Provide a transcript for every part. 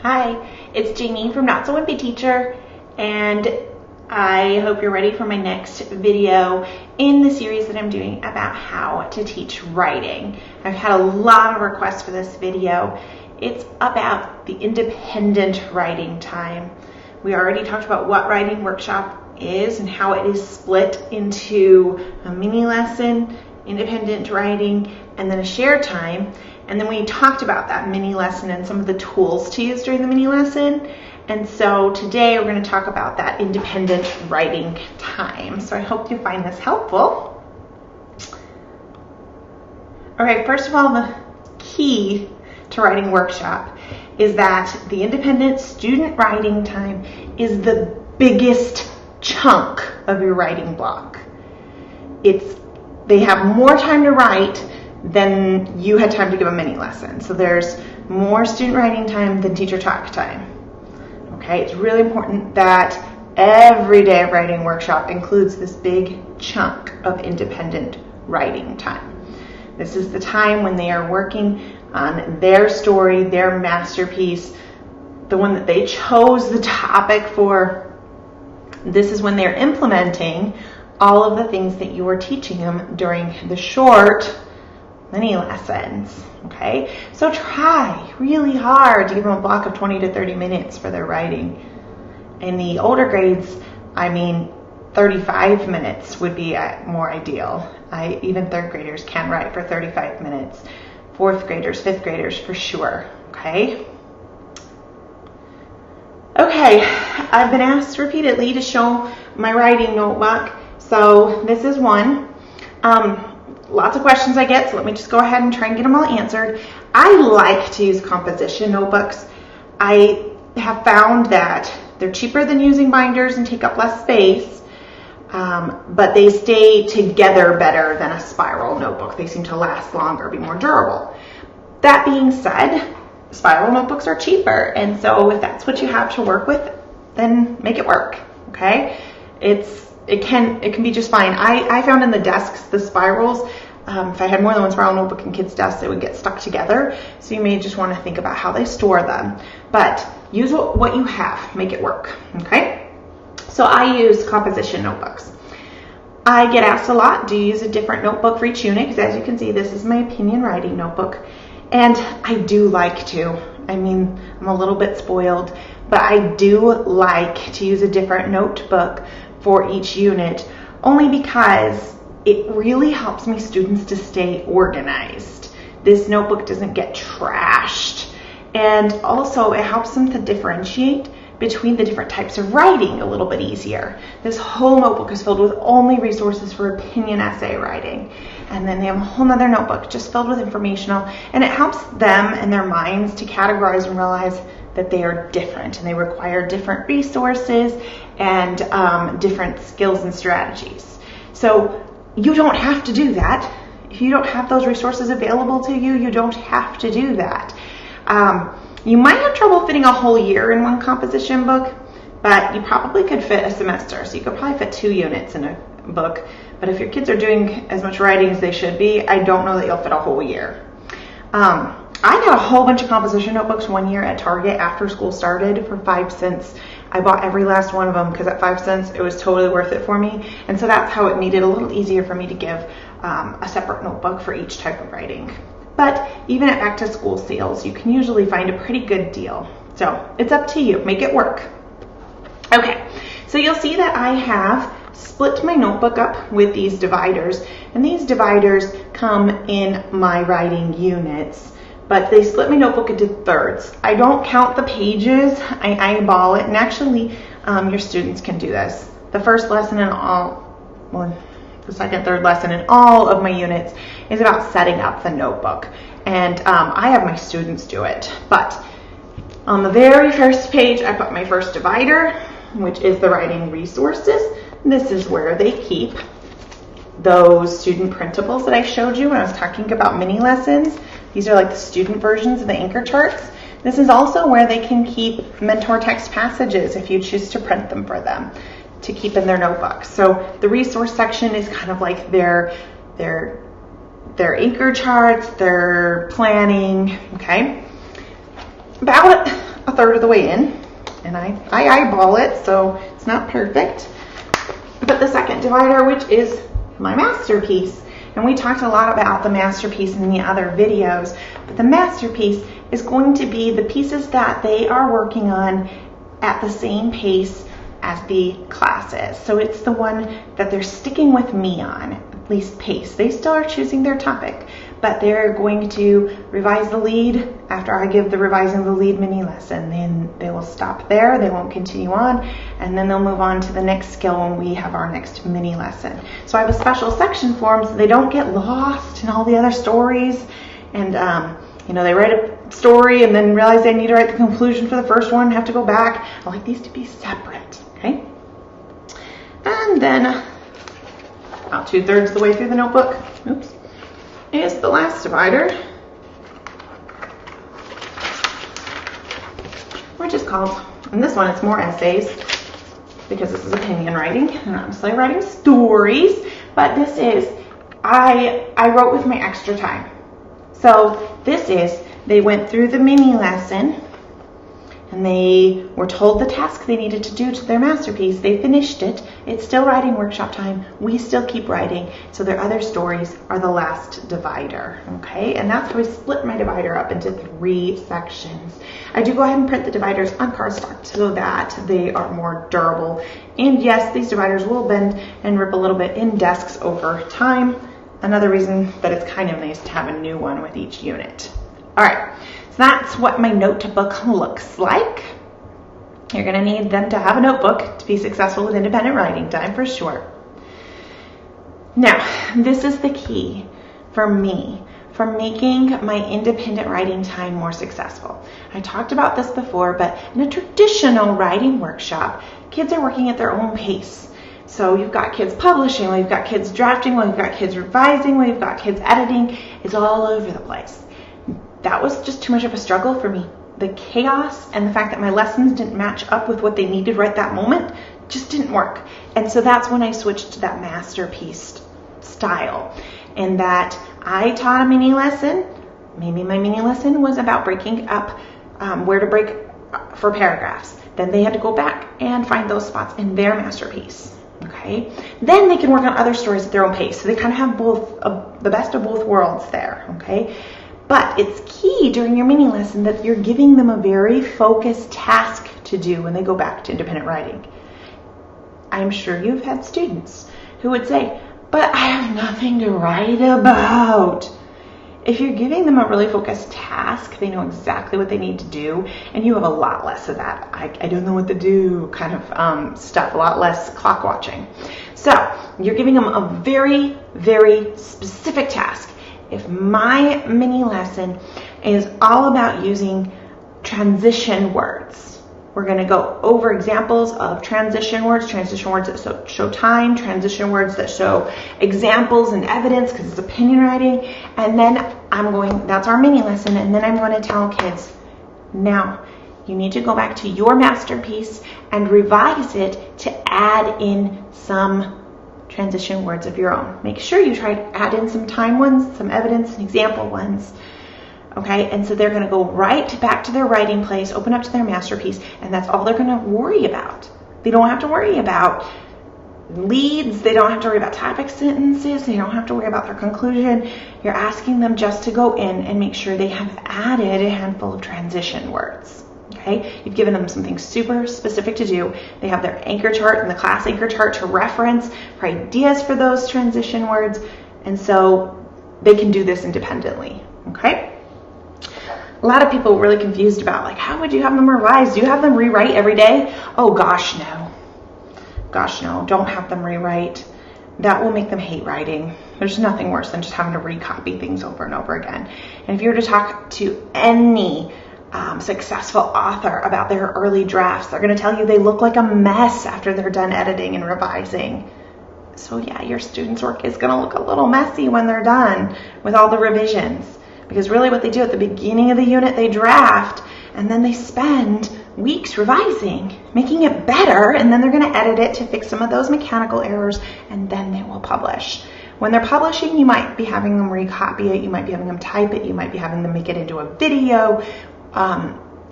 Hi, it's Jamie from Not So Wimpy Teacher, and I hope you're ready for my next video in the series that I'm doing about how to teach writing. I've had a lot of requests for this video. It's about the independent writing time. We already talked about what writing workshop is and how it is split into a mini lesson, independent writing, and then a share time. And then we talked about that mini lesson and some of the tools to use during the mini lesson. And so today we're going to talk about that independent writing time. So I hope you find this helpful. All right, first of all, the key to writing workshop is that the independent student writing time is the biggest chunk of your writing block. They have more time to write than you had time to give a mini lesson. So there's more student writing time than teacher talk time. Okay, it's really important that every day of writing workshop includes this big chunk of independent writing time. This is the time when they are working on their story, their masterpiece, the one that they chose the topic for. This is when they're implementing all of the things that you are teaching them during the short mini lessons. Okay, so try really hard to give them a block of 20 to 30 minutes for their writing. In the older grades, 35 minutes would be more ideal. Even third graders can write for 35 minutes. Fourth graders, fifth graders for sure. Okay, I've been asked repeatedly to show my writing notebook. So this is one. Lots of questions I get, so let me just go ahead and try and get them all answered. I like to use composition notebooks. I have found that they're cheaper than using binders and take up less space, but they stay together better than a spiral notebook. They seem to last longer, be more durable. That being said, spiral notebooks are cheaper, and so if that's what you have to work with, then make it work, okay? It can be just fine. I found in the desks, the spirals, if I had more than one spiral notebook in kids' desks, they would get stuck together. So you may just want to think about how they store them. But use what you have, make it work, okay? So I use composition notebooks. I get asked a lot, do you use a different notebook for each unit? Because as you can see, this is my opinion writing notebook. And I do like to. I'm a little bit spoiled, but I do like to use a different notebook for each unit, only because it really helps my students to stay organized. This notebook doesn't get trashed, and also it helps them to differentiate between the different types of writing a little bit easier. This whole notebook is filled with only resources for opinion essay writing, and then they have a whole nother notebook just filled with informational, and it helps them and their minds to categorize and realize that they are different and they require different resources and different skills and strategies. So you don't have to do that. If you don't have those resources available to you, you don't have to do that. You might have trouble fitting a whole year in one composition book, but you probably could fit a semester. So you could probably fit 2 units in a book. But if your kids are doing as much writing as they should be, I don't know that you'll fit a whole year. I got a whole bunch of composition notebooks one year at Target after school started for 5 cents. I bought every last one of them because at 5 cents it was totally worth it for me. And so that's how it made it a little easier for me to give a separate notebook for each type of writing. But even at back to school sales, you can usually find a pretty good deal. So it's up to you. Make it work. Okay, so you'll see that I have split my notebook up with these dividers. And these dividers come in my writing units, but they split my notebook into thirds. I don't count the pages, I eyeball it, and actually your students can do this. The first lesson in the second, third lesson in all of my units is about setting up the notebook. And I have my students do it. But on the very first page, I put my first divider, which is the writing resources. This is where they keep those student printables that I showed you when I was talking about mini lessons. These are like the student versions of the anchor charts. This is also where they can keep mentor text passages if you choose to print them for them to keep in their notebooks. So the resource section is kind of like their anchor charts, their planning, okay? About a third of the way in, and I eyeball it, so it's not perfect. But the second divider, which is my masterpiece. And we talked a lot about the masterpiece in the other videos, but the masterpiece is going to be the pieces that they are working on at the same pace as the classes. So it's the one that they're sticking with me on, at least pace. They still are choosing their topic, but they're going to revise the lead after I give the revising the lead mini lesson. Then they will stop there, they won't continue on, and then they'll move on to the next skill when we have our next mini lesson. So I have a special section for them so they don't get lost in all the other stories. And they write a story and then realize they need to write the conclusion for the first one, have to go back. I like these to be separate, okay? And then about 2/3 of the way through the notebook, is the last divider, which is called, and this one it's more essays because this is opinion writing and obviously writing stories, but this is, I wrote with my extra time. So this is, they went through the mini lesson and they were told the task they needed to do to their masterpiece. They finished it. It's still writing workshop time. We still keep writing. So their other stories are the last divider, okay? And that's how I split my divider up into 3 sections. I do go ahead and print the dividers on cardstock so that they are more durable. And yes, these dividers will bend and rip a little bit in desks over time. Another reason that it's kind of nice to have a new one with each unit. All right, so that's what my notebook looks like. You're gonna need them to have a notebook to be successful with independent writing time for sure. Now, this is the key for me for making my independent writing time more successful. I talked about this before, but in a traditional writing workshop, kids are working at their own pace. So you've got kids publishing, well, you've got kids drafting, well, you've got kids revising, well, you've got kids editing. It's all over the place. That was just too much of a struggle for me. The chaos and the fact that my lessons didn't match up with what they needed right that moment just didn't work. And so that's when I switched to that masterpiece style. And that I taught a mini lesson. Maybe my mini lesson was about breaking up where to break for paragraphs. Then they had to go back and find those spots in their masterpiece. Okay, then they can work on other stories at their own pace. So they kind of have both, the best of both worlds there. Okay, but it's key during your mini lesson that you're giving them a very focused task to do when they go back to independent writing. I'm sure you've had students who would say, but I have nothing to write about. If you're giving them a really focused task, they know exactly what they need to do, and you have a lot less of that I don't know what to do kind of stuff, a lot less clock watching. So you're giving them a very, very specific task. If my mini lesson is all about using transition words, we're going to go over examples of transition words that show time, transition words that show examples and evidence because it's opinion writing. And then that's our mini lesson. And then I'm going to tell kids, now you need to go back to your masterpiece and revise it to add in some transition words of your own. Make sure you try to add in some time ones, some evidence and example ones. Okay, and so they're going to go right back to their writing place, open up to their masterpiece, and that's all they're going to worry about. They don't have to worry about leads. They don't have to worry about topic sentences. They don't have to worry about their conclusion. You're asking them just to go in and make sure they have added a handful of transition words. Okay, you've given them something super specific to do. They have their anchor chart and the class anchor chart to reference for ideas for those transition words, and so they can do this independently. Okay. A lot of people are really confused about, like, how would you have them revise? Do you have them rewrite every day? Oh, gosh, no. Gosh, no. Don't have them rewrite. That will make them hate writing. There's nothing worse than just having to recopy things over and over again. And if you were to talk to any successful author about their early drafts, they're going to tell you they look like a mess after they're done editing and revising. So, yeah, your students' work is going to look a little messy when they're done with all the revisions. Because really what they do at the beginning of the unit, they draft, and then they spend weeks revising, making it better, and then they're going to edit it to fix some of those mechanical errors, and then they will publish. When they're publishing, you might be having them recopy it, you might be having them type it, you might be having them make it into a video,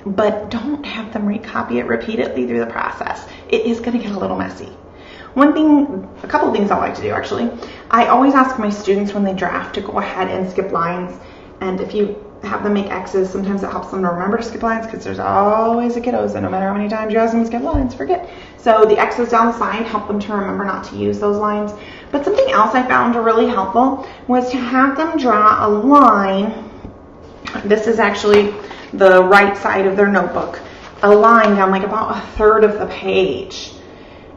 but don't have them recopy it repeatedly through the process. It is going to get a little messy. A couple of things I like to do actually. I always ask my students when they draft to go ahead and skip lines. And if you have them make X's, sometimes it helps them to remember to skip lines, because there's always a kiddos that no matter how many times you ask them to skip lines, forget. So the X's down the side help them to remember not to use those lines. But something else I found really helpful was to have them draw a line. This is actually the right side of their notebook. A line down like about a third of the page.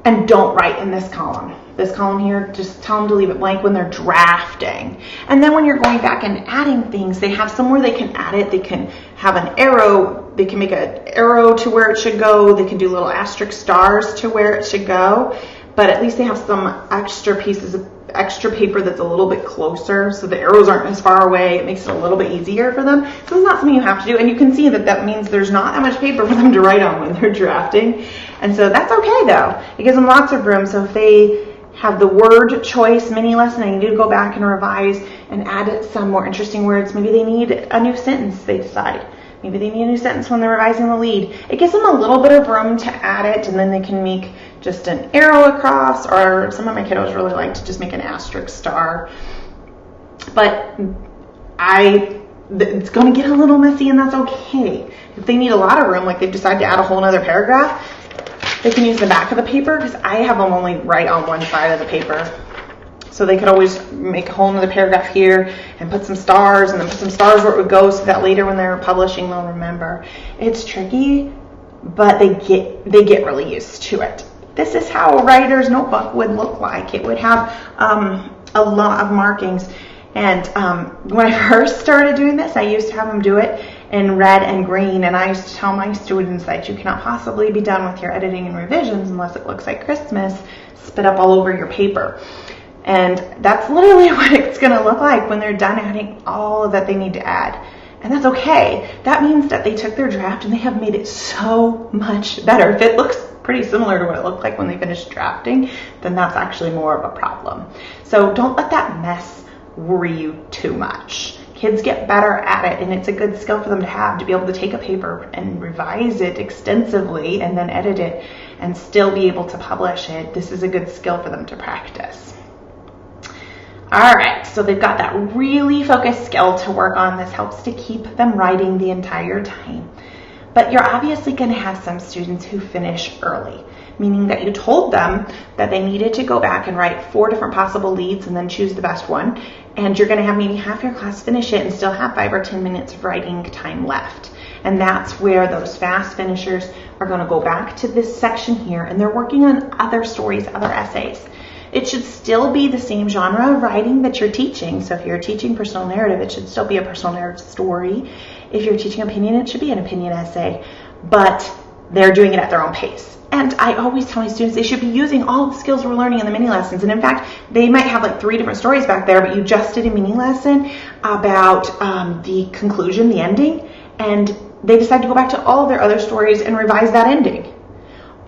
And don't write in this column. This column here, just tell them to leave it blank when they're drafting. And then when you're going back and adding things, they have somewhere they can add it. They can have an arrow. They can make an arrow to where it should go. They can do little asterisk stars to where it should go. But at least they have some extra pieces of extra paper that's a little bit closer, so the arrows aren't as far away. It makes it a little bit easier for them. So it's not something you have to do, and you can see that that means there's not that much paper for them to write on when they're drafting. And so that's okay though. It gives them lots of room. So if they have the word choice mini lesson, they need to go back and revise and add some more interesting words. Maybe they need a new sentence, they decide. Maybe they need a new sentence when they're revising the lead. It gives them a little bit of room to add it, and then they can make just an arrow across, or some of my kiddos really like to just make an asterisk star. But it's going to get a little messy, and that's okay. If they need a lot of room, like they've decided to add a whole other paragraph, they can use the back of the paper, because I have them only write on one side of the paper. So they could always make a whole other paragraph here and put some stars, and then put some stars where it would go, so that later when they're publishing, they'll remember. It's tricky, but they get really used to it. This is how a writer's notebook would look like. It would have a lot of markings. And when I first started doing this, I used to have them do it in red and green. And I used to tell my students that you cannot possibly be done with your editing and revisions unless it looks like Christmas spit up all over your paper. And that's literally what it's going to look like when they're done adding all that they need to add. And that's okay. That means that they took their draft and they have made it so much better. If it looks pretty similar to what it looked like when they finished drafting, then that's actually more of a problem. So don't let that mess worry you too much. Kids get better at it, and it's a good skill for them to be able to take a paper and revise it extensively and then edit it and still be able to publish it. This is a good skill for them to practice. All right, so they've got that really focused skill to work on. This helps to keep them writing the entire time. But you're obviously going to have some students who finish early, meaning that you told them that they needed to go back and write 4 different possible leads and then choose the best one. And you're going to have maybe half your class finish it and still have 5 or 10 minutes of writing time left. And that's where those fast finishers are going to go back to this section here, and they're working on other stories, other essays. It should still be the same genre of writing that you're teaching. So if you're teaching personal narrative, it should still be a personal narrative story. If you're teaching opinion, it should be an opinion essay. But they're doing it at their own pace. And I always tell my students they should be using all the skills we're learning in the mini lessons. And in fact, they might have like 3 different stories back there, but you just did a mini lesson about the conclusion, the ending, and they decide to go back to all of their other stories and revise that ending.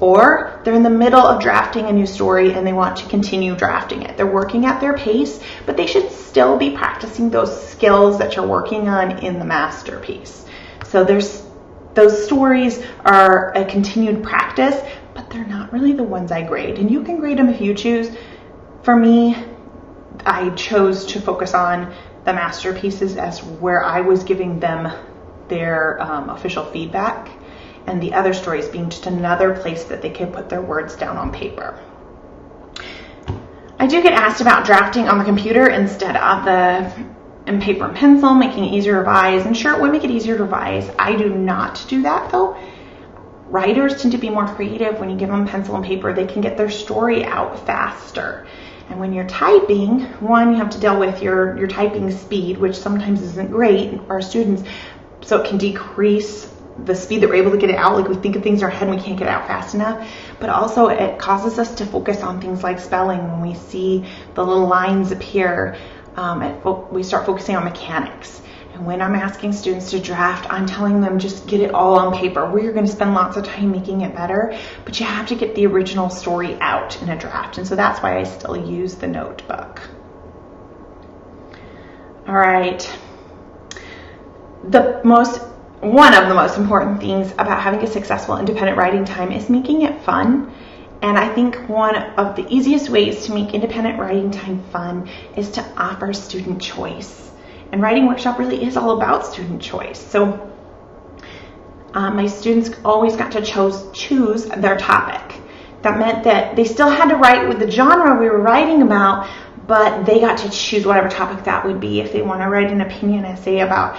Or they're in the middle of drafting a new story and they want to continue drafting it. They're working at their pace, but they should still be practicing those skills that you're working on in the masterpiece. So those stories are a continued practice, but they're not really the ones I grade. And you can grade them if you choose. For me, I chose to focus on the masterpieces as where I was giving them their official feedback, and the other stories being just another place that they can put their words down on paper. I do get asked about drafting on the computer instead of in paper and pencil, making it easier to revise. And sure, it would make it easier to revise. I do not do that though. Writers tend to be more creative. When you give them pencil and paper, they can get their story out faster. And when you're typing, one, you have to deal with your typing speed, which sometimes isn't great for our students. So it can decrease the speed that we're able to get it out. Like we think of things in our head and we can't get it out fast enough. But also it causes us to focus on things like spelling. When we see the little lines appear, we start focusing on mechanics. And when I'm asking students to draft, I'm telling them just get it all on paper. We're going to spend lots of time making it better, but you have to get the original story out in a draft. And so that's why I still use the notebook. All right. The most one of the most important things about having a successful independent writing time is making it fun. And I think one of the easiest ways to make independent writing time fun is to offer student choice. And Writing Workshop really is all about student choice. So my students always got to choose their topic. That meant that they still had to write with the genre we were writing about, but they got to choose whatever topic that would be. If they want to write an opinion essay about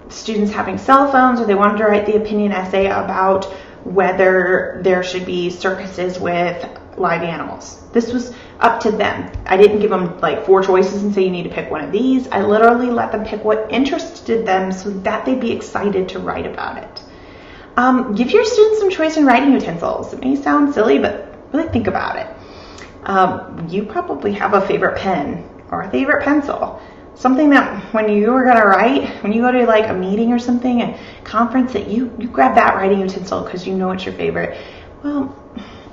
students having cell phones, or they wanted to write the opinion essay about whether there should be circuses with live animals. This was up to them. I didn't give them like 4 choices and say you need to pick one of these. I literally let them pick what interested them so that they'd be excited to write about it. Give your students some choice in writing utensils. It may sound silly, but really think about it. You probably have a favorite pen or a favorite pencil. Something that when you were going to write, when you go to like a meeting or something, a conference, that you grab that writing utensil because you know it's your favorite. Well,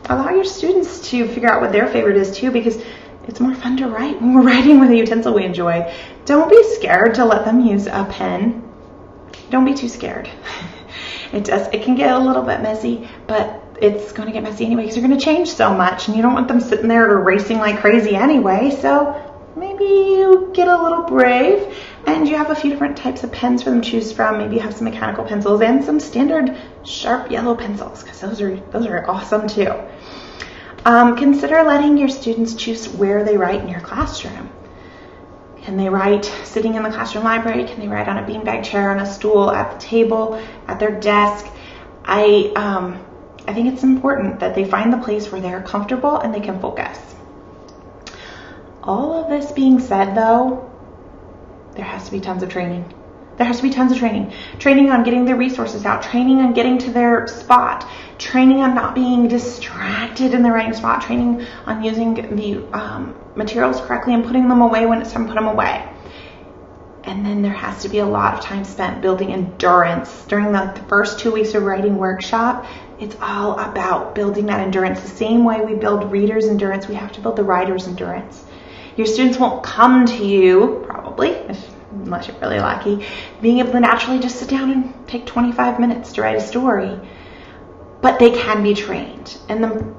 allow your students to figure out what their favorite is too, because it's more fun to write when we're writing with a utensil we enjoy. Don't be scared to let them use a pen. Don't be too scared. It can get a little bit messy, but it's going to get messy anyway because you're going to change so much and you don't want them sitting there erasing like crazy anyway. So maybe you get a little brave and you have a few different types of pens for them to choose from. Maybe you have some mechanical pencils and some standard sharp yellow pencils, because those are awesome too. Consider letting your students choose where they write in your classroom. Can they write sitting in the classroom library? Can they write on a beanbag chair, on a stool, at the table, at their desk? I think it's important that they find the place where they're comfortable and they can focus. All of this being said, though, there has to be tons of training. There has to be tons of training. Training on getting their resources out. Training on getting to their spot. Training on not being distracted in the writing spot. Training on using the materials correctly and putting them away when it's time to put them away. And then there has to be a lot of time spent building endurance. During the first 2 weeks of Writing Workshop, it's all about building that endurance. The same way we build readers' endurance, we have to build the writer's endurance. Your students won't come to you, probably, unless you're really lucky, being able to naturally just sit down and take 25 minutes to write a story. But they can be trained. And the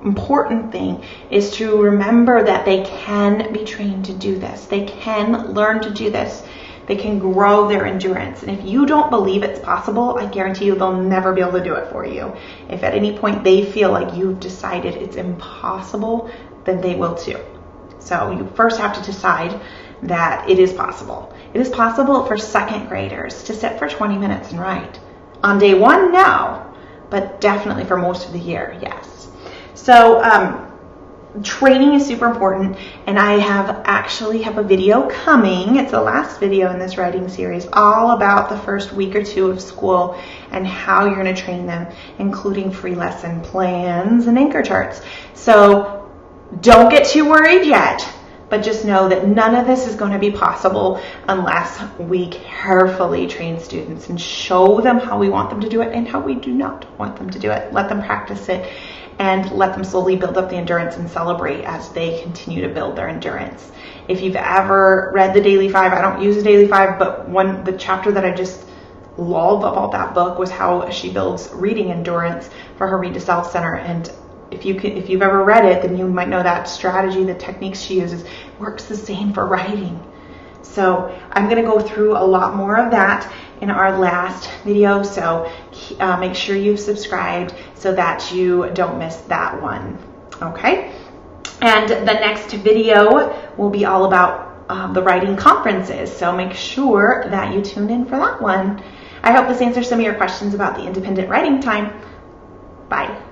important thing is to remember that they can be trained to do this. They can learn to do this. They can grow their endurance. And if you don't believe it's possible, I guarantee you they'll never be able to do it for you. If at any point they feel like you've decided it's impossible, then they will too. So you first have to decide that it is possible. It is possible for second graders to sit for 20 minutes and write. On day 1, no, but definitely for most of the year, yes. So training is super important, and I actually have a video coming. It's the last video in this writing series, all about the first week or 2 of school and how you're going to train them, including free lesson plans and anchor charts. So don't get too worried yet, but just know that none of this is going to be possible unless we carefully train students and show them how we want them to do it and how we do not want them to do it. Let them practice it and let them slowly build up the endurance and celebrate as they continue to build their endurance. If you've ever read the Daily 5, I don't use the Daily 5, but the chapter that I just love about that book was how she builds reading endurance for her Read to Self Center. And if you've ever read it, then you might know that strategy, the techniques she uses, works the same for writing. So I'm going to go through a lot more of that in our last video. So make sure you've subscribed so that you don't miss that one. Okay? And the next video will be all about the writing conferences. So make sure that you tune in for that one. I hope this answers some of your questions about the independent writing time. Bye.